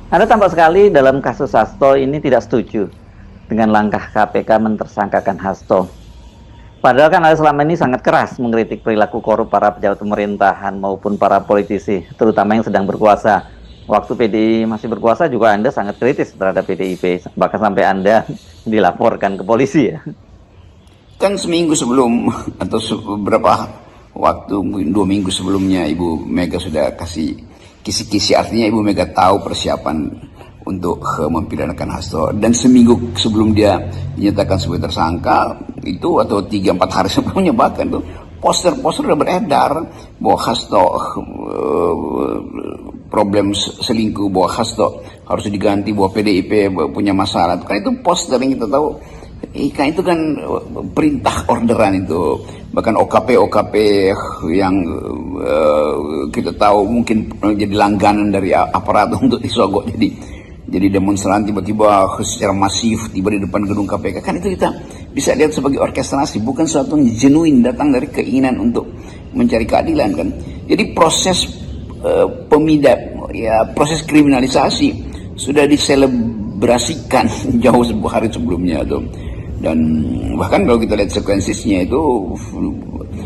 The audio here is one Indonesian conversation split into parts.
Anda tampak sekali dalam kasus Hasto ini tidak setuju dengan langkah KPK mentersangkakan Hasto. Padahal kan Anda selama ini sangat keras mengkritik perilaku korup para pejabat pemerintahan maupun para politisi, terutama yang sedang berkuasa. Waktu PDI masih berkuasa juga Anda sangat kritis terhadap PDIP, bahkan sampai Anda dilaporkan ke polisi ya. Kan seminggu sebelum atau beberapa waktu, mungkin 2 minggu sebelumnya, Ibu Mega sudah kasih kisi-kisi, artinya Ibu Mega tahu persiapan untuk mempidanakan Hasto, dan seminggu sebelum dia dinyatakan sebagai tersangka itu, atau 3-4 hari sebelumnya bahkan tuh, poster-poster udah beredar bahwa Hasto problem selingkuh, bahwa Hasto harus diganti, bahwa PDIP punya masalah. Kan itu poster yang kita tahu, kan itu kan perintah orderan itu. Bahkan OKP yang kita tahu mungkin jadi langganan dari aparat untuk disogok jadi demonstran tiba-tiba secara masif tiba di depan gedung KPK. Kan itu kita bisa lihat sebagai orkestrasi, bukan sesuatu yang genuine datang dari keinginan untuk mencari keadilan kan. Jadi proses proses kriminalisasi sudah diselebrasikan jauh hari sebelumnya tuh. Dan bahkan kalau kita lihat sekuensisnya itu,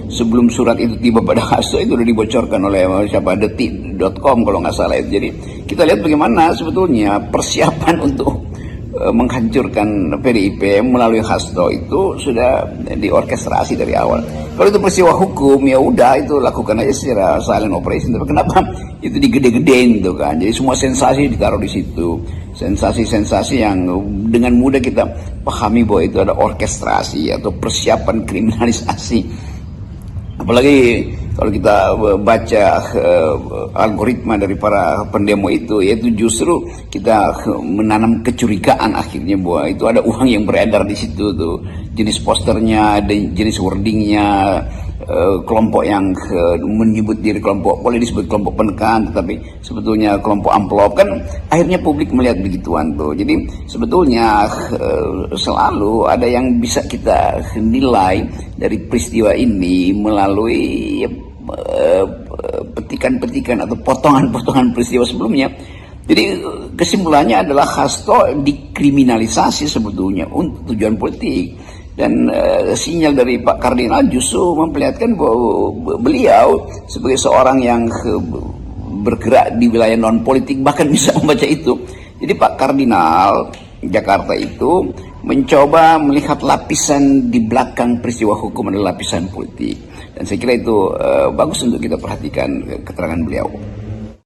sebelum surat itu tiba pada Hasto itu sudah dibocorkan oleh siapa, detik.com kalau nggak salah itu. Jadi kita lihat bagaimana sebetulnya persiapan untuk menghancurkan PDIP melalui Hasto itu sudah diorkestrasi dari awal. Kalau itu peristiwa hukum, ya udah itu lakukan aja secara silent operation. Tapi kenapa itu digede-gedein gitu kan? Jadi semua sensasi ditaruh di situ, sensasi-sensasi yang dengan mudah kita pahami bahwa itu ada orkestrasi atau persiapan kriminalisasi. Apalagi kalau kita baca algoritma dari para pendemo itu, yaitu justru kita menanam kecurigaan akhirnya bahwa itu ada uang yang beredar di situ tuh, jenis posternya, jenis wordingnya, kelompok yang menyebut diri kelompok, boleh disebut kelompok penekan, tetapi sebetulnya kelompok amplop. Kan akhirnya publik melihat begituan tuh. Jadi sebetulnya selalu ada yang bisa kita nilai dari peristiwa ini melalui petikan-petikan atau potongan-potongan peristiwa sebelumnya. Jadi kesimpulannya adalah Hasto dikriminalisasi sebetulnya untuk tujuan politik. Dan sinyal dari Pak Kardinal justru memperlihatkan bahwa beliau sebagai seorang yang bergerak di wilayah non politik bahkan bisa membaca itu. Jadi Pak Kardinal Jakarta itu mencoba melihat lapisan di belakang peristiwa hukum adalah lapisan politik. Dan saya kira itu bagus untuk kita perhatikan keterangan beliau.